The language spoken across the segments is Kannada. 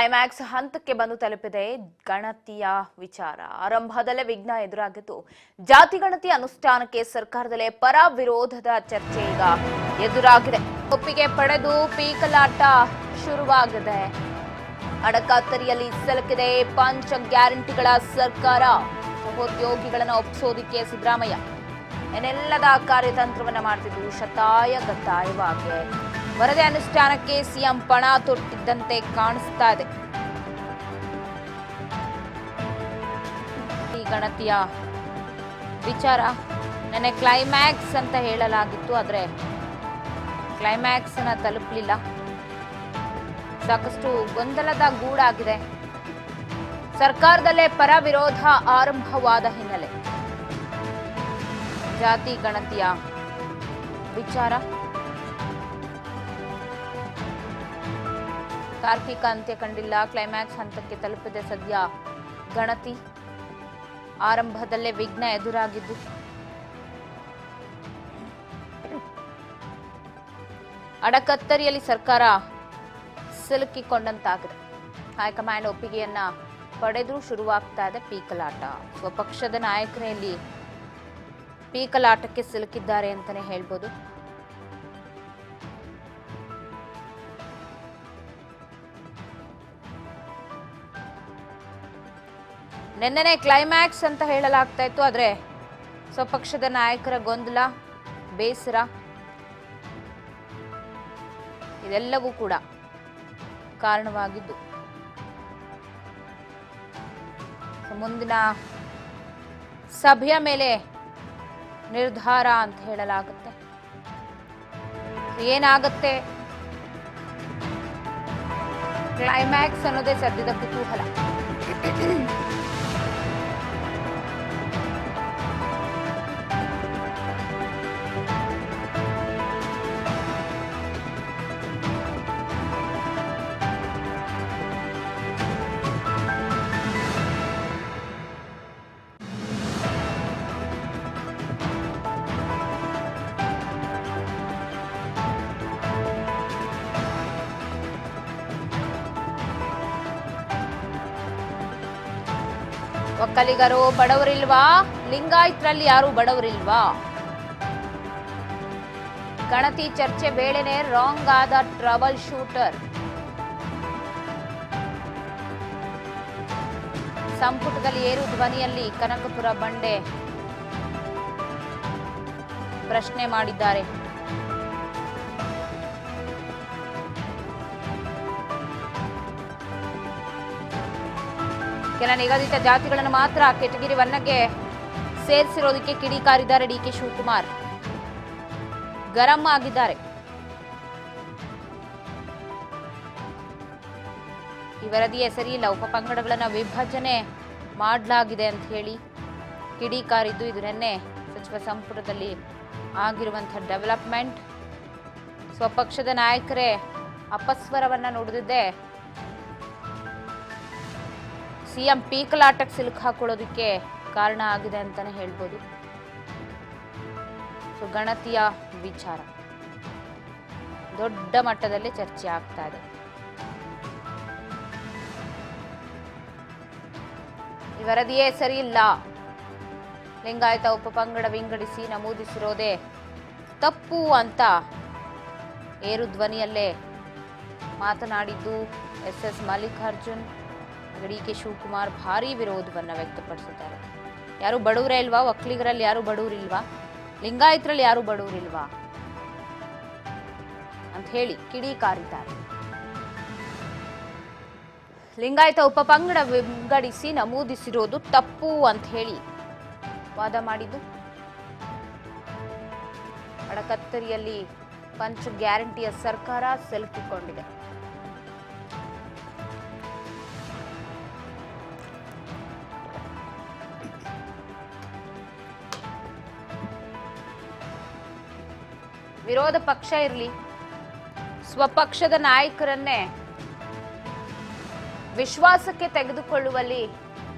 ಕ್ಲೈಮ್ಯಾಕ್ಸ್ ಹಂತಕ್ಕೆ ಬಂದು ತಲುಪಿದೆ ಗಣತಿಯ ವಿಚಾರ. ಆರಂಭದಲ್ಲೇ ವಿಘ್ನ ಎದುರಾಗಿದ್ದು ಜಾತಿ ಗಣತಿ ಅನುಷ್ಠಾನಕ್ಕೆ ಸರ್ಕಾರದಲ್ಲೇ ಪರ ವಿರೋಧದ ಚರ್ಚೆ ಈಗ ಎದುರಾಗಿದೆ. ಒಪ್ಪಿಗೆ ಪಡೆದು ಪೀಕಲಾಟ ಶುರುವಾಗಿದೆ. ಅಡಕತ್ತರಿಯಲ್ಲಿ ಸಿಲುಕಿದೆ ಪಂಚ ಗ್ಯಾರಂಟಿಗಳ ಸರ್ಕಾರ. ಸಹೋದ್ಯೋಗಿಗಳನ್ನು ಒಪ್ಪಿಸೋದಿಕ್ಕೆ ಸಿದ್ದರಾಮಯ್ಯ ಏನೆಲ್ಲದ ಕಾರ್ಯತಂತ್ರವನ್ನ ಮಾಡ್ತಿದ್ದು ಶತಾಯಗತಾಯವಾಗಿ ವರದಿ ಅನುಷ್ಠಾನಕ್ಕೆ ಸಿಎಂ ಪಣ ತೊಟ್ಟಿದ್ದಂತೆ ಕಾಣಿಸ್ತಾ ಇದೆ. ಈ ಗಣತಿಯ ವಿಚಾರ ನೆನ್ನೆ ಕ್ಲೈಮ್ಯಾಕ್ಸ್ ಅಂತ ಹೇಳಲಾಗಿತ್ತು, ಆದರೆ ಕ್ಲೈಮ್ಯಾಕ್ಸ್ ಅನ್ನ ತಲುಪಲಿಲ್ಲ. ಸಾಕಷ್ಟು ಗೊಂದಲದ ಗೂಡಾಗಿದೆ. ಸರ್ಕಾರದಲ್ಲೇ ಪರ ವಿರೋಧ ಆರಂಭವಾದ ಹಿನ್ನೆಲೆ ಜಾತಿ ಗಣತಿಯ ವಿಚಾರ ತಾರ್ಕಿಕ ಅಂತ್ಯ ಕಂಡಿಲ್ಲ. ಕ್ಲೈಮ್ಯಾಕ್ಸ್ ಹಂತಕ್ಕೆ ತಲುಪಿದೆ ಸದ್ಯ ಗಣತಿ. ಆರಂಭದಲ್ಲೇ ವಿಘ್ನ ಎದುರಾಗಿದ್ದು ಅಡಕತ್ತರಿಯಲ್ಲಿ ಸರ್ಕಾರ ಸಿಲುಕಿಕೊಂಡಂತಾಗಿದೆ. ಹೈಕಮಾಂಡ್ ಒಪ್ಪಿಗೆಯನ್ನ ಪಡೆದು ಶುರುವಾಗ್ತಾ ಇದೆ ಪೀಕಲಾಟ. ಸ್ವಪಕ್ಷದ ನಾಯಕರೇ ಇಲ್ಲಿ ಪೀಕಲಾಟಕ್ಕೆ ಸಿಲುಕಿದ್ದಾರೆ ಅಂತಾನೆ ಹೇಳ್ಬೋದು. ನಿನ್ನೆನೆ ಕ್ಲೈಮ್ಯಾಕ್ಸ್ ಅಂತ ಹೇಳಲಾಗ್ತಾ ಇತ್ತು, ಆದರೆ ಸ್ವಪಕ್ಷದ ನಾಯಕರ ಗೊಂದಲ, ಬೇಸರ ಇದೆಲ್ಲವೂ ಕೂಡ ಕಾರಣವಾಗಿದ್ದು ಮುಂದಿನ ಸಭೆಯ ಮೇಲೆ ನಿರ್ಧಾರ ಅಂತ ಹೇಳಲಾಗುತ್ತೆ. ಏನಾಗುತ್ತೆ ಕ್ಲೈಮ್ಯಾಕ್ಸ್ ಅನ್ನೋದೇ ಸದ್ಯದ ಕುತೂಹಲ. ಒಕ್ಕಲಿಗರು ಬಡವರಿಲ್ವಾ? ಲಿಂಗಾಯತರಲ್ಲಿ ಯಾರು ಬಡವರಿಲ್ವಾ? ಗಣತಿ ಚರ್ಚೆ ವೇಳೆನೆ ರಾಂಗ್ ಆದ ಟ್ರಬಲ್ ಶೂಟರ್. ಸಂಪುಟದಲ್ಲಿ ಏರು ಧ್ವನಿಯಲ್ಲಿ ಕನಕಪುರ ಬಂಡೆ ಪ್ರಶ್ನೆ ಮಾಡಿದ್ದಾರೆ. ಕೆಲ ನಿಗದಿತ ಜಾತಿಗಳನ್ನು ಮಾತ್ರ ಕೆಟಗಿರಿ 1ಗೆ ಸೇರಿಸಿರೋದಕ್ಕೆ ಕಿಡಿಕಾರಿದ್ದಾರೆ ಡಿಕೆ ಶಿವಕುಮಾರ್. ಗರಂ ಆಗಿದ್ದಾರೆ. ಈ ವರದಿಯೇ ಸರಿಯಿಲ್ಲ, ಉಪಪಂಗಡಗಳನ್ನು ವಿಭಜನೆ ಮಾಡಲಾಗಿದೆ ಅಂತ ಹೇಳಿ ಕಿಡಿಕಾರಿದ್ದು. ಇದು ನಿನ್ನೆ ಸಚಿವ ಸಂಪುಟದಲ್ಲಿ ಆಗಿರುವಂತಹ ಡೆವಲಪ್ಮೆಂಟ್. ಸ್ವಪಕ್ಷದ ನಾಯಕರೇ ಅಪಸ್ವರವನ್ನ ನುಡಿದಿದ್ದೆ ಸಿಎಂ ಪೀಕಲಾಟಕ್ಕೆ ಸಿಲುಕು ಹಾಕೊಳ್ಳೋದಕ್ಕೆ ಕಾರಣ ಆಗಿದೆ ಅಂತಾನೆ ಹೇಳ್ಬೋದು. ಗಣತಿಯ ವಿಚಾರ ದೊಡ್ಡ ಮಟ್ಟದಲ್ಲಿ ಚರ್ಚೆ ಆಗ್ತಾ ಇದೆ. ಈ ವರದಿಯೇ ಸರಿಯಿಲ್ಲ, ಲಿಂಗಾಯತ ಉಪಪಂಗಡ ವಿಂಗಡಿಸಿ ನಮೂದಿಸಿರೋದೇ ತಪ್ಪು ಅಂತ ಏರು ಧ್ವನಿಯಲ್ಲೇ ಮಾತನಾಡಿದ್ದು ಎಸ್ ಮಲ್ಲಿಕಾರ್ಜುನ್. ಡಿಕೆ ಶಿವಕುಮಾರ್ ಭಾರೀ ವಿರೋಧವನ್ನ ವ್ಯಕ್ತಪಡಿಸಿದ್ದಾರೆ. ಯಾರು ಬಡವರೇ ಇಲ್ವಾ? ಒಕ್ಕಲಿಗರಲ್ಲಿ ಯಾರು ಬಡವರಿಲ್ವಾ? ಲಿಂಗಾಯತರಲ್ಲಿ ಯಾರು ಬಡವರಿಲ್ವಾ ಅಂತ ಹೇಳಿ ಕಿಡಿಕಾರಿದ್ದಾರೆ. ಲಿಂಗಾಯತ ಉಪಪಂಗಡ ವಿಂಗಡಿಸಿ ನಮೂದಿಸಿರೋದು ತಪ್ಪು ಅಂತ ಹೇಳಿ ವಾದ ಮಾಡಿದ್ದು. ಅಡಕತ್ತರಿಯಲ್ಲಿ ಪಂಚ ಗ್ಯಾರಂಟಿಯ ಸರ್ಕಾರ ಸಿಲುಕಿಕೊಂಡಿದೆ. ವಿರೋಧ ಪಕ್ಷ ಇರಲಿ, ಸ್ವಪಕ್ಷದ ನಾಯಕರನ್ನೇ ವಿಶ್ವಾಸಕ್ಕೆ ತೆಗೆದುಕೊಳ್ಳುವಲ್ಲಿ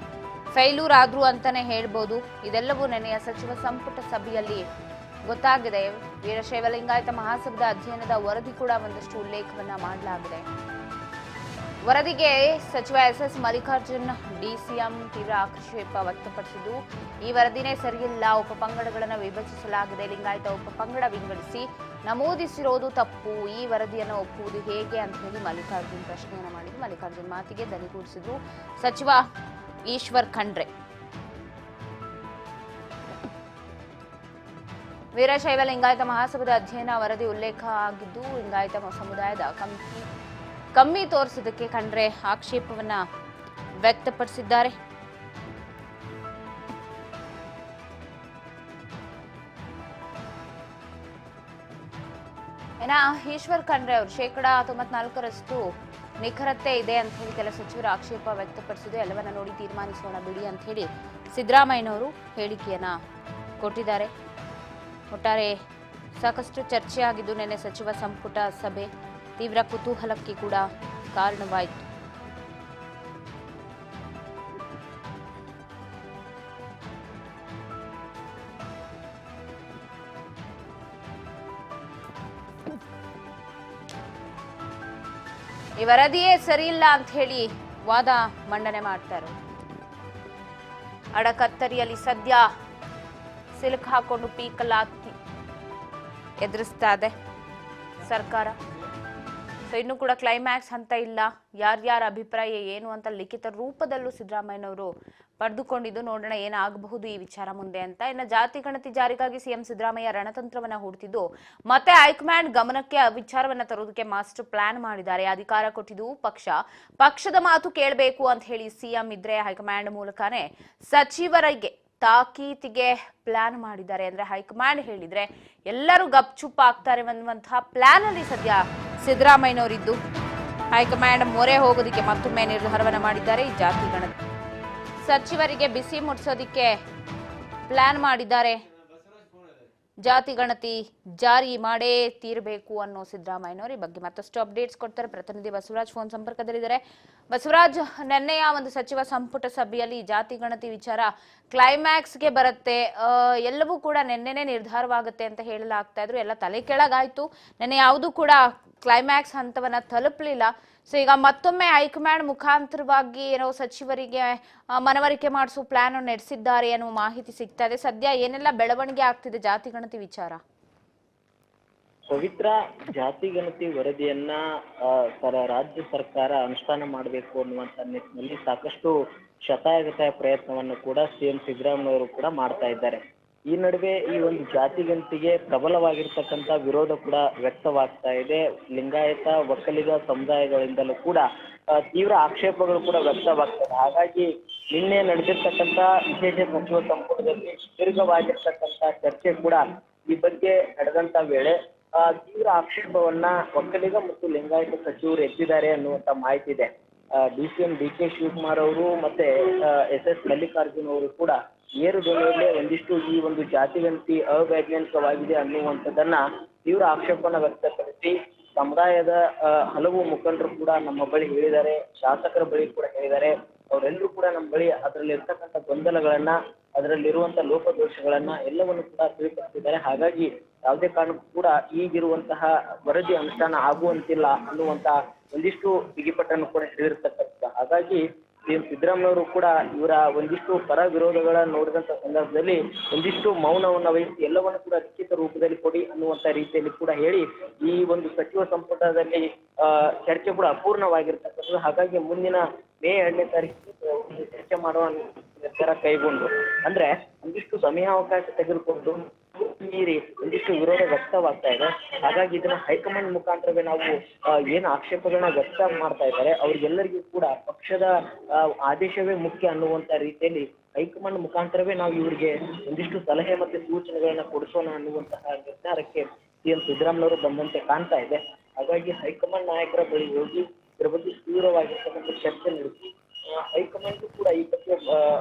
ಫೈಲೂರ್ ಆದ್ರು ಅಂತಾನೆ ಹೇಳ್ಬೋದು. ಇದೆಲ್ಲವೂ ನೆನೆಯ ಸಚಿವ ಸಂಪುಟ ಸಭೆಯಲ್ಲಿ ಗೊತ್ತಾಗಿದೆ. ವೀರಶೈವ ಲಿಂಗಾಯತ ಮಹಾಸಭಾದ ಅಧ್ಯಯನದ ವರದಿ ಕೂಡ ಒಂದಷ್ಟು ಉಲ್ಲೇಖವನ್ನ ಮಾಡಲಾಗಿದೆ. ವರದಿಗೆ ಸಚಿವ ಎಸ್ ಮಲ್ಲಿಕಾರ್ಜುನ್ ಡಿಸಿಎಂ ತೀವ್ರ ಆಕ್ಷೇಪ ವ್ಯಕ್ತಪಡಿಸಿದ್ದು, ಈ ವರದಿನೇ ಸರಿಯಿಲ್ಲ, ಉಪಪಂಗಡಗಳನ್ನು ವಿಭಜಿಸಲಾಗಿದೆ, ಲಿಂಗಾಯತ ಉಪಪಂಗಡ ವಿಂಗಡಿಸಿ ನಮೂದಿಸಿರೋದು ತಪ್ಪು, ಈ ವರದಿಯನ್ನು ಒಪ್ಪುವುದು ಹೇಗೆ ಅಂತ ಹೇಳಿ ಮಲ್ಲಿಕಾರ್ಜುನ್ ಪ್ರಶ್ನೆಯನ್ನು ಮಾಡಿದ್ದು. ಮಲ್ಲಿಕಾರ್ಜುನ್ ಮಾತಿಗೆ ದನಿಗೂಡಿಸಿದ್ರು ಸಚಿವ ಈಶ್ವರ್ ಖಂಡ್ರೆ. ವೀರಶೈವ ಲಿಂಗಾಯತ ಮಹಾಸಭಾದ ಅಧ್ಯಯನ ವರದಿ ಉಲ್ಲೇಖ ಆಗಿದ್ದು, ಲಿಂಗಾಯತ ಸಮುದಾಯದ ಕಮ್ಮಿ ತೋರಿಸಿದ್ದಕ್ಕೆ ಖಂಡ್ರೆ ಆಕ್ಷೇಪವನ್ನ ವ್ಯಕ್ತಪಡಿಸಿದ್ದಾರೆ. ಈಶ್ವರ್ ಖಂಡ್ರೆ ಅವರು 94% ನಿಖರತೆ ಇದೆ ಅಂತ ಹೇಳಿ ಕೆಲ ಸಚಿವರು ಆಕ್ಷೇಪ ವ್ಯಕ್ತಪಡಿಸಿದ್ದು, ಎಲ್ಲವನ್ನ ನೋಡಿ ತೀರ್ಮಾನಿಸೋಣ ಬಿಡಿ ಅಂತ ಹೇಳಿ ಸಿದ್ದರಾಮಯ್ಯನವರು ಹೇಳಿಕೆಯನ್ನ ಕೊಟ್ಟಿದ್ದಾರೆ. ಒಟ್ಟಾರೆ ಸಾಕಷ್ಟು ಚರ್ಚೆ ಆಗಿದ್ದು, ನಿನ್ನೆ ಸಚಿವ ಸಂಪುಟ ಸಭೆ ತೀವ್ರ ಕುತೂಹಲಕ್ಕೆ ಕೂಡ ಕಾರಣವಾಯಿತು. ಈ ವರದಿಯೇ ಸರಿಯಿಲ್ಲ ಅಂತ ಹೇಳಿ ವಾದ ಮಂಡನೆ ಮಾಡ್ತಾರೆ. ಅಡಕತ್ತರಿಯಲ್ಲಿ ಸದ್ಯ ಸಿಲುಕು ಹಾಕೊಂಡು ಪೀಕಲಾತಿ ಎದುರಿಸ್ತಾ ಇದೆ ಸರ್ಕಾರ. ಇನ್ನು ಕೂಡ ಕ್ಲೈಮ್ಯಾಕ್ಸ್ ಅಂತ ಇಲ್ಲ. ಯಾರ್ಯಾರ ಅಭಿಪ್ರಾಯ ಏನು ಅಂತ ಲಿಖಿತ ರೂಪದಲ್ಲೂ ಸಿದ್ದರಾಮಯ್ಯನವರು ಪಡೆದುಕೊಂಡಿದ್ದು, ನೋಡೋಣ ಏನಾಗಬಹುದು ಈ ವಿಚಾರ ಮುಂದೆ ಅಂತ. ಇನ್ನು ಜಾತಿ ಗಣತಿ ಜಾರಿಗಾಗಿ ಸಿಎಂ ಸಿದ್ದರಾಮಯ್ಯ ರಣತಂತ್ರವನ್ನ ಹೂಡ್ತಿದ್ದು, ಮತ್ತೆ ಹೈಕಮಾಂಡ್ ಗಮನಕ್ಕೆ ವಿಚಾರವನ್ನ ತರೋದಕ್ಕೆ ಮಾಸ್ಟರ್ ಪ್ಲಾನ್ ಮಾಡಿದ್ದಾರೆ. ಅಧಿಕಾರ ಕೊಟ್ಟಿದ್ದು ಪಕ್ಷದ ಮಾತು ಕೇಳಬೇಕು ಅಂತ ಹೇಳಿ ಸಿಎಂ ಇದ್ರೆ ಹೈಕಮಾಂಡ್ ಮೂಲಕನೇ ಸಚಿವರಿಗೆ ತಾಕೀತಿಗೆ ಪ್ಲಾನ್ ಮಾಡಿದ್ದಾರೆ. ಅಂದ್ರೆ ಹೈಕಮಾಂಡ್ ಹೇಳಿದ್ರೆ ಎಲ್ಲರೂ ಗಪ್ಚುಪ್ ಆಗ್ತಾರೆ ಅನ್ನುವಂತಹ ಪ್ಲಾನ್ ಅಲ್ಲಿ ಸದ್ಯ ಸಿದ್ದರಾಮಯ್ಯನವರಿದ್ದು, ಹೈಕಮಾಂಡ್ ಮೊರೆ ಹೋಗೋದಕ್ಕೆ ಮತ್ತೊಮ್ಮೆ ನಿರ್ಧಾರವನ್ನ ಮಾಡಿದ್ದಾರೆ. ಈ ಜಾತಿ ಗಣತಿ ಸಚಿವರಿಗೆ ಬಿಸಿ ಮುಟ್ಟಿಸೋದಿಕ್ಕೆ ಪ್ಲಾನ್ ಮಾಡಿದ್ದಾರೆ. ಜಾತಿ ಗಣತಿ ಜಾರಿ ಮಾಡೇ ತೀರಬೇಕು ಅನ್ನೋ ಸಿದ್ದರಾಮಯ್ಯನವರು. ಈ ಬಗ್ಗೆ ಮತ್ತಷ್ಟು ಅಪ್ಡೇಟ್ಸ್ ಕೊಡ್ತಾರೆ ಪ್ರತಿನಿಧಿ ಬಸವರಾಜ್ ಫೋನ್ ಸಂಪರ್ಕದಲ್ಲಿದ್ದಾರೆ. ಬಸವರಾಜ್, ನೆನ್ನೆಯ ಒಂದು ಸಚಿವ ಸಂಪುಟ ಸಭೆಯಲ್ಲಿ ಜಾತಿ ಗಣತಿ ವಿಚಾರ ಕ್ಲೈಮ್ಯಾಕ್ಸ್ಗೆ ಬರುತ್ತೆ, ಎಲ್ಲವೂ ಕೂಡ ನೆನ್ನೆನೇ ನಿರ್ಧಾರವಾಗುತ್ತೆ ಅಂತ ಹೇಳಲಾಗ್ತಾ ಇದ್ರು. ಎಲ್ಲ ತಲೆ ಕೆಳಗಾಯ್ತು. ನೆನ್ನೆ ಯಾವುದೂ ಕೂಡ ಕ್ಲೈಮ್ಯಾಕ್ಸ್ ಹಂತವನ್ನ ತಲುಪಲಿಲ್ಲ. ಸೊ ಈಗ ಮತ್ತೊಮ್ಮೆ ಹೈಕಮಾಂಡ್ ಮುಖಾಂತರವಾಗಿ ಏನೋ ಸಚಿವರಿಗೆ ಮನವರಿಕೆ ಮಾಡಿಸೋ ಪ್ಲಾನ್ ನಡೆಸಿದ್ದಾರೆ ಅನ್ನೋ ಮಾಹಿತಿ ಸಿಗ್ತಾ ಇದೆ. ಸದ್ಯ ಏನೆಲ್ಲ ಬೆಳವಣಿಗೆ ಆಗ್ತಿದೆ ಜಾತಿ ಗಣತಿ ವಿಚಾರ? ಪವಿತ್ರ, ಜಾತಿ ಗಣತಿ ವರದಿಯನ್ನ ರಾಜ್ಯ ಸರ್ಕಾರ ಅನುಷ್ಠಾನ ಮಾಡಬೇಕು ಅನ್ನುವಂತ ನಿಟ್ಟಿನಲ್ಲಿ ಸಾಕಷ್ಟು ಶತಾಯಗತಾಯ ಪ್ರಯತ್ನವನ್ನು ಕೂಡ ಸಿಎಂ ಸಿದ್ದರಾಮಯ್ಯವರು ಕೂಡ ಮಾಡ್ತಾ ಇದ್ದಾರೆ. ಈ ನಡುವೆ ಈ ಒಂದು ಜಾತಿ ಗಣತಿಗೆ ಪ್ರಬಲವಾಗಿರ್ತಕ್ಕಂಥ ವಿರೋಧ ಕೂಡ ವ್ಯಕ್ತವಾಗ್ತಾ ಇದೆ. ಲಿಂಗಾಯತ ಒಕ್ಕಲಿಗ ಸಮುದಾಯಗಳಿಂದಲೂ ಕೂಡ ತೀವ್ರ ಆಕ್ಷೇಪಗಳು ಕೂಡ ವ್ಯಕ್ತವಾಗ್ತದೆ. ಹಾಗಾಗಿ ನಿನ್ನೆ ನಡೆದಿರ್ತಕ್ಕಂಥ ವಿಶೇಷ ಸಚಿವ ಸಂಪುಟದಲ್ಲಿ ದೀರ್ಘವಾಗಿರ್ತಕ್ಕಂಥ ಚರ್ಚೆ ಕೂಡ ಈ ಬಗ್ಗೆ ನಡೆದಂತ ವೇಳೆ ತೀವ್ರ ಆಕ್ಷೇಪವನ್ನ ಒಕ್ಕಲಿಗ ಮತ್ತು ಲಿಂಗಾಯತ ಸಚಿವರು ಎತ್ತಿದ್ದಾರೆ ಅನ್ನುವಂತ ಮಾಹಿತಿ ಇದೆ. ಡಿಸಿಎಂ ಡಿ.ಕೆ. ಶಿವಕುಮಾರ್ ಅವರು ಮತ್ತೆ ಎಸ್ ಮಲ್ಲಿಕಾರ್ಜುನ್ ಅವರು ಕೂಡ ಏರು ಧ್ವನಿಯಲ್ಲೇ ಒಂದಿಷ್ಟು ಈ ಒಂದು ಜಾತಿ ಗಣತಿ ಅವೈಜ್ಞಾನಿಕವಾಗಿದೆ ಅನ್ನುವಂಥದ್ದನ್ನ ತೀವ್ರ ಆಕ್ಷೇಪನ ವ್ಯಕ್ತಪಡಿಸಿ ಸಮುದಾಯದ ಹಲವು ಮುಖಂಡರು ಕೂಡ ನಮ್ಮ ಬಳಿ ಹೇಳಿದ್ದಾರೆ, ಶಾಸಕರ ಬಳಿ ಕೂಡ ಹೇಳಿದ್ದಾರೆ. ಅವರೆಲ್ಲರೂ ಕೂಡ ನಮ್ಮ ಬಳಿ ಅದರಲ್ಲಿ ಇರ್ತಕ್ಕಂಥ ಗೊಂದಲಗಳನ್ನ, ಅದರಲ್ಲಿರುವಂತಹ ಲೋಪದೋಷಗಳನ್ನ ಎಲ್ಲವನ್ನು ಕೂಡ ತಿಳಿಪಡಿಸಿದ್ದಾರೆ. ಹಾಗಾಗಿ ಯಾವುದೇ ಕಾರಣಕ್ಕೂ ಕೂಡ ಈಗಿರುವಂತಹ ವರದಿ ಅನುಷ್ಠಾನ ಆಗುವಂತಿಲ್ಲ ಅನ್ನುವಂತ ಒಂದಿಷ್ಟು ಬಿಗಿಪಟ್ಟನ್ನು ಕೂಡ ಹಿಡಿದಿರ್ತಕ್ಕಂಥ. ಹಾಗಾಗಿ ಸಿಎಂ ಸಿದ್ದರಾಮಯ್ಯವರು ಕೂಡ ಇವರ ಒಂದಿಷ್ಟು ಪರ ವಿರೋಧಗಳ ನೋಡಿದಂತ ಸಂದರ್ಭದಲ್ಲಿ ಒಂದಿಷ್ಟು ಮೌನವನ್ನು ವಹಿಸಿ ಎಲ್ಲವನ್ನು ಕೂಡ ಲಿಖಿತ ರೂಪದಲ್ಲಿ ಕೊಡಿ ಅನ್ನುವಂತ ರೀತಿಯಲ್ಲಿ ಕೂಡ ಹೇಳಿ ಈ ಒಂದು ಸಚಿವ ಸಂಪುಟದಲ್ಲಿ ಚರ್ಚೆ ಕೂಡ ಅಪೂರ್ಣವಾಗಿರ್ತಕ್ಕಂಥದ್ದು. ಹಾಗಾಗಿ ಮುಂದಿನ ಮೇ 2ನೇ ತಾರೀಕಿಗೆ ಚರ್ಚೆ ಮಾಡುವ ನಿರ್ಧಾರ ಕೈಗೊಂಡು, ಅಂದ್ರೆ ಒಂದಿಷ್ಟು ಸಮಯಾವಕಾಶ ತೆಗೆದುಕೊಂಡು ಮೀರಿ ಒಂದಿಷ್ಟು ವಿರೋಧ ವ್ಯಕ್ತವಾಗ್ತಾ ಇದೆ. ಹಾಗಾಗಿ ಇದನ್ನ ಹೈಕಮಾಂಡ್ ಮುಖಾಂತರವೇ ನಾವು ಏನು ಆಕ್ಷೇಪಗಳನ್ನ ವ್ಯಕ್ತ ಮಾಡ್ತಾ ಇದ್ದಾರೆ ಅವ್ರಿಗೆಲ್ಲರಿಗೂ ಕೂಡ ಪಕ್ಷದ ಆದೇಶವೇ ಮುಖ್ಯ ಅನ್ನುವಂತ ರೀತಿಯಲ್ಲಿ ಹೈಕಮಾಂಡ್ ಮುಖಾಂತರವೇ ನಾವು ಇವರಿಗೆ ಒಂದಿಷ್ಟು ಸಲಹೆ ಮತ್ತೆ ಸೂಚನೆಗಳನ್ನ ಕೊಡಿಸೋಣ ಅನ್ನುವಂತಹ ನಿರ್ಧಾರಕ್ಕೆ ಸಿಎಂ ಸಿದ್ದರಾಮಯ್ಯವರು ಬಂದಂತೆ ಕಾಣ್ತಾ ಇದೆ. ಹಾಗಾಗಿ ಹೈಕಮಾಂಡ್ ನಾಯಕರ ಬಳಿ ಹೋಗಿ ಇದರ ಬಗ್ಗೆ ತೀವ್ರವಾಗಿರ್ತಕ್ಕಂಥ ಚರ್ಚೆ ನಡೆಸಿ ಹೈಕಮಾಂಡ್ ಕೂಡ ಈ ಬಗ್ಗೆ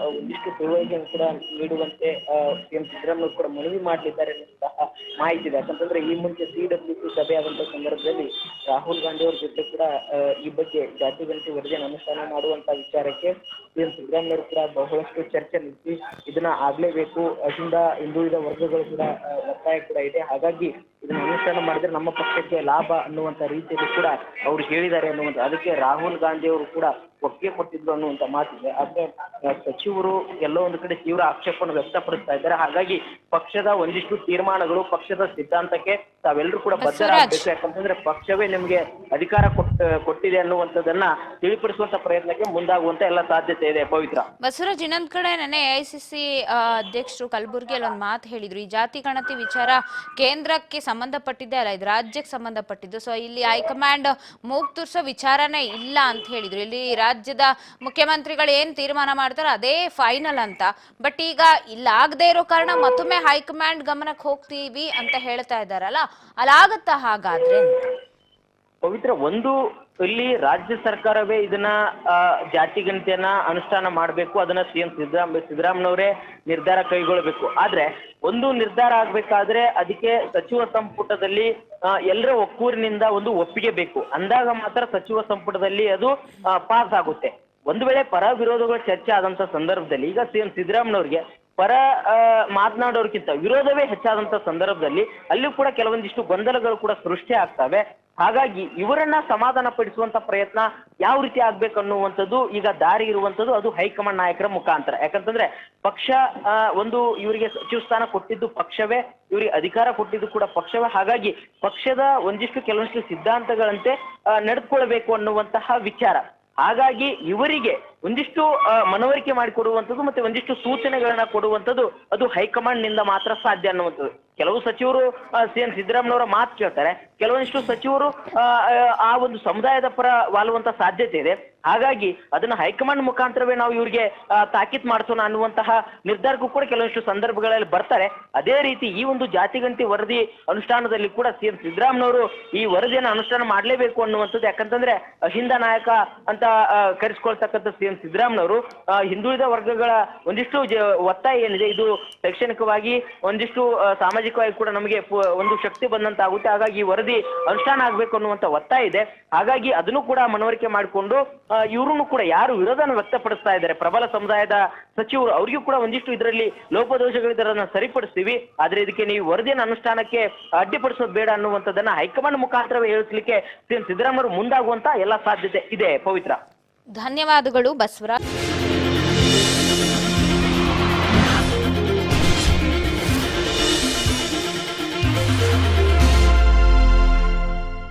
ಒಂದಿಷ್ಟು ತಿಳುವಳಿಕೆ ಕೂಡ ನೀಡುವಂತೆ ಸಿಎಂ ಸಿದ್ದರಾಮಯ್ಯ ಕೂಡ ಮನವಿ ಮಾಡಲಿದ್ದಾರೆ ಅನ್ನುವಂತಹ ಮಾಹಿತಿ ಇದೆ. ಯಾಕಂತಂದ್ರೆ ಈ ಮುಂಚೆ CWC ಸಭೆ ಆದಂತಹ ಸಂದರ್ಭದಲ್ಲಿ ರಾಹುಲ್ ಗಾಂಧಿ ಅವ್ರ ಜೊತೆ ಕೂಡ ಈ ಬಗ್ಗೆ ಜಾತಿ ಗಣತಿ ವರದಿಯನ್ನು ಅನುಷ್ಠಾನ ಮಾಡುವಂತ ವಿಚಾರಕ್ಕೆ ಸಿಎಂ ಸಿದ್ದರಾಮಯ್ಯವರು ಕೂಡ ಬಹಳಷ್ಟು ಚರ್ಚೆ ನಡೆಸಿ ಇದನ್ನ ಆಗ್ಲೇಬೇಕು, ಅದರಿಂದ ಹಿಂದುಳಿದ ವರ್ಗಗಳು ಕೂಡ ಒತ್ತಾಯ ಕೂಡ ಇದೆ. ಹಾಗಾಗಿ ಇದನ್ನ ಅನುಷ್ಠಾನ ಮಾಡಿದ್ರೆ ನಮ್ಮ ಪಕ್ಷಕ್ಕೆ ಲಾಭ ಅನ್ನುವಂಥ ರೀತಿಯಲ್ಲಿ ಕೂಡ ಅವ್ರು ಹೇಳಿದ್ದಾರೆ ಅನ್ನುವಂಥ, ಅದಕ್ಕೆ ರಾಹುಲ್ ಗಾಂಧಿ ಅವರು ಕೂಡ ಒಪ್ಪಿಗೆ ಕೊಟ್ಟಿದ್ರು ಅನ್ನುವಂಥ ಮಾತಿದೆ. ಆದ್ರೆ ಸಚಿವರು ಎಲ್ಲೋ ಒಂದು ಕಡೆ ತೀವ್ರ ಆಕ್ಷೇಪವನ್ನು ವ್ಯಕ್ತಪಡಿಸ್ತಾ ಇದ್ದಾರೆ. ಹಾಗಾಗಿ ಪಕ್ಷದ ಒಂದಿಷ್ಟು ತೀರ್ಮಾನಗಳು, ಪಕ್ಷದ ಸಿದ್ಧಾಂತಕ್ಕೆ ತಾವೆಲ್ಲರೂ ಕೂಡ ಬದ್ಧರಾಗಬೇಕು. ಯಾಕಂತಂದ್ರೆ ಪಕ್ಷವೇ ನಿಮ್ಗೆ ಅಧಿಕಾರ ಕೊಟ್ಟಿದೆ ಅನ್ನುವಂಥದ್ದನ್ನ ತಿಳಿಪಡಿಸುವಂತ ಪ್ರಯತ್ನಕ್ಕೆ ಮುಂದಾಗುವಂತ ಎಲ್ಲ ಸಾಧ್ಯತೆ ಇದೆ. ಪವಿತ್ರ ಬಸವರಾಜ್, ಇನ್ನೊಂದ್ ಕಡೆ ನೆನ್ನೆ AICC ಅಧ್ಯಕ್ಷರು ಕಲಬುರಗಿಯಲ್ಲಿ ಒಂದು ಮಾತು ಹೇಳಿದ್ರು, ಈ ಜಾತಿ ಗಣತಿ ವಿಚಾರ ಕೇಂದ್ರಕ್ಕೆ ಸಂಬಂಧಪಟ್ಟಿದ್ದೆ ಅಲ್ಲ, ಇದು ರಾಜ್ಯಕ್ಕೆ ಸಂಬಂಧಪಟ್ಟಿದ್ದು. ಸೊ ಇಲ್ಲಿ ಹೈಕಮಾಂಡ್ ಮೂಗ್ ತುರ್ಸೋ ವಿಚಾರನೇ ಇಲ್ಲ ಅಂತ ಹೇಳಿದ್ರು. ಇಲ್ಲಿ ರಾಜ್ಯದ ಮುಖ್ಯಮಂತ್ರಿಗಳು ಏನ್ ತೀರ್ಮಾನ ಮಾಡ್ತಾರೋ ಅದೇ ಫೈನಲ್ ಅಂತ. ಬಟ್ ಈಗ ಇಲ್ಲಾಗದೆ ಇರೋ ಕಾರಣ ಮತ್ತೊಮ್ಮೆ ಹೈಕಮಾಂಡ್ ಗಮನಕ್ಕೆ ಹೋಗ್ತೀವಿ ಅಂತ ಹೇಳ್ತಾ ಇದ್ದಾರಲ್ಲ, ಅಲ್ಲಾಗತ್ತಾ ಹಾಗಾದ್ರೆ? ಪವಿತ್ರ, ಒಂದು ಇಲ್ಲಿ ರಾಜ್ಯ ಸರ್ಕಾರವೇ ಇದನ್ನ ಜಾತಿ ಗಣತಿಯನ್ನ ಅನುಷ್ಠಾನ ಮಾಡಬೇಕು, ಅದನ್ನ CM ಸಿದ್ದರಾಮಯ್ಯನವರೇ ನಿರ್ಧಾರ ಕೈಗೊಳ್ಳಬೇಕು. ಆದ್ರೆ ಒಂದು ನಿರ್ಧಾರ ಆಗ್ಬೇಕಾದ್ರೆ ಅದಕ್ಕೆ ಸಚಿವ ಸಂಪುಟದಲ್ಲಿ ಎಲ್ಲರ ಒಕ್ಕೂರಿನಿಂದ ಒಂದು ಒಪ್ಪಿಗೆ ಬೇಕು. ಅಂದಾಗ ಮಾತ್ರ ಸಚಿವ ಸಂಪುಟದಲ್ಲಿ ಅದು ಪಾಸ್ ಆಗುತ್ತೆ. ಒಂದು ವೇಳೆ ಪರ ವಿರೋಧಗಳ ಚರ್ಚೆ ಆದಂತ ಸಂದರ್ಭದಲ್ಲಿ, ಈಗ CM ಸಿದ್ದರಾಮಯ್ಯನವರಿಗೆ ಪರ ಮಾತನಾಡೋರ್ಗಿಂತ ವಿರೋಧವೇ ಹೆಚ್ಚಾದಂತ ಸಂದರ್ಭದಲ್ಲಿ ಅಲ್ಲೂ ಕೂಡ ಕೆಲವೊಂದಿಷ್ಟು ಗೊಂದಲಗಳು ಕೂಡ ಸೃಷ್ಟಿ ಆಗ್ತವೆ. ಹಾಗಾಗಿ ಇವರನ್ನ ಸಮಾಧಾನ ಪಡಿಸುವಂತ ಪ್ರಯತ್ನ ಯಾವ ರೀತಿ ಆಗ್ಬೇಕು ಅನ್ನುವಂಥದ್ದು ಈಗ ದಾರಿ ಇರುವಂತದ್ದು ಅದು ಹೈಕಮಾಂಡ್ ನಾಯಕರ ಮುಖಾಂತರ. ಯಾಕಂತಂದ್ರೆ ಪಕ್ಷ ಒಂದು ಇವರಿಗೆ ಸಚಿವ ಸ್ಥಾನ ಕೊಟ್ಟಿದ್ದು ಪಕ್ಷವೇ, ಇವರಿಗೆ ಅಧಿಕಾರ ಕೊಟ್ಟಿದ್ದು ಕೂಡ ಪಕ್ಷವೇ. ಹಾಗಾಗಿ ಪಕ್ಷದ ಕೆಲವೊಂದಿಷ್ಟು ಸಿದ್ಧಾಂತಗಳಂತೆ ನಡೆದುಕೊಳ್ಬೇಕು ಅನ್ನುವಂತಹ ವಿಚಾರ. ಹಾಗಾಗಿ ಇವರಿಗೆ ಒಂದಿಷ್ಟು ಮನವರಿಕೆ ಮಾಡಿಕೊಡುವಂಥದ್ದು ಮತ್ತೆ ಒಂದಿಷ್ಟು ಸೂಚನೆಗಳನ್ನ ಕೊಡುವಂಥದ್ದು ಅದು ಹೈಕಮಾಂಡ್ ನಿಂದ ಮಾತ್ರ ಸಾಧ್ಯ ಅನ್ನುವಂಥದ್ದು. ಕೆಲವು ಸಚಿವರು CM ಸಿದ್ದರಾಮಯ್ಯನವರ ಮಾತು ಕೇಳ್ತಾರೆ, ಕೆಲವೊಂದಿಷ್ಟು ಸಚಿವರು ಆ ಒಂದು ಸಮುದಾಯದ ಪರ ವಾಲುವಂತ ಸಾಧ್ಯತೆ ಇದೆ. ಹಾಗಾಗಿ ಅದನ್ನ ಹೈಕಮಾಂಡ್ ಮುಖಾಂತರವೇ ನಾವು ಇವ್ರಿಗೆ ತಾಕೀತ್ ಮಾಡಿಸೋಣ ಅನ್ನುವಂತಹ ನಿರ್ಧಾರಕ್ಕೂ ಕೂಡ ಕೆಲವೊಂದಿಷ್ಟು ಸಂದರ್ಭಗಳಲ್ಲಿ ಬರ್ತಾರೆ. ಅದೇ ರೀತಿ ಈ ಒಂದು ಜಾತಿಗಣತಿ ವರದಿ ಅನುಷ್ಠಾನದಲ್ಲಿ ಕೂಡ CM ಸಿದ್ದರಾಮಯ್ಯನವರು ಈ ವರದಿಯನ್ನು ಅನುಷ್ಠಾನ ಮಾಡಲೇಬೇಕು ಅನ್ನುವಂಥದ್ದು. ಯಾಕಂತಂದ್ರೆ ಅಹಿಂದ ನಾಯಕ ಅಂತ ಕರೆಸ್ಕೊಳ್ತಕ್ಕಂಥ CM ಸಿದ್ದರಾಮಯ್ಯನವರು ಹಿಂದುಳಿದ ವರ್ಗಗಳ ಒಂದಿಷ್ಟು ಒತ್ತಾಯ ಏನಿದೆ, ಇದು ಶೈಕ್ಷಣಿಕವಾಗಿ ಒಂದಿಷ್ಟು ಸಾಮಾಜಿಕವಾಗಿ ಕೂಡ ನಮಗೆ ಒಂದು ಶಕ್ತಿ ಬಂದಂತಾಗುತ್ತೆ. ಹಾಗಾಗಿ ಈ ವರದಿ ಅನುಷ್ಠಾನ ಆಗ್ಬೇಕು ಅನ್ನುವಂತ ಒತ್ತಾಯ ಇದೆ. ಹಾಗಾಗಿ ಅದನ್ನು ಕೂಡ ಮನವರಿಕೆ ಮಾಡಿಕೊಂಡು ಇವ್ರೂ ಕೂಡ ಯಾರು ವಿರೋಧನ ವ್ಯಕ್ತಪಡಿಸ್ತಾ ಇದ್ದಾರೆ, ಪ್ರಬಲ ಸಮುದಾಯದ ಸಚಿವರು, ಅವರಿಗೂ ಕೂಡ ಒಂದಿಷ್ಟು ಇದರಲ್ಲಿ ಲೋಪದೋಷಗಳಿದ್ದರನ್ನ ಸರಿಪಡಿಸ್ತೀವಿ, ಆದ್ರೆ ಇದಕ್ಕೆ ನೀವು ವರದಿಯನ್ನು ಅನುಷ್ಠಾನಕ್ಕೆ ಅಡ್ಡಿಪಡಿಸೋದು ಬೇಡ ಅನ್ನುವಂಥದ್ದನ್ನ ಹೈಕಮಾಂಡ್ ಮುಖಾಂತರವೇ ಹೇಳಿಸ್ಲಿಕ್ಕೆ CM ಸಿದ್ದರಾಮಯ್ಯ ಮುಂದಾಗುವಂತ ಎಲ್ಲ ಸಾಧ್ಯತೆ ಇದೆ. ಪವಿತ್ರ, ಧನ್ಯವಾದಗಳು ಬಸವರಾಜ್.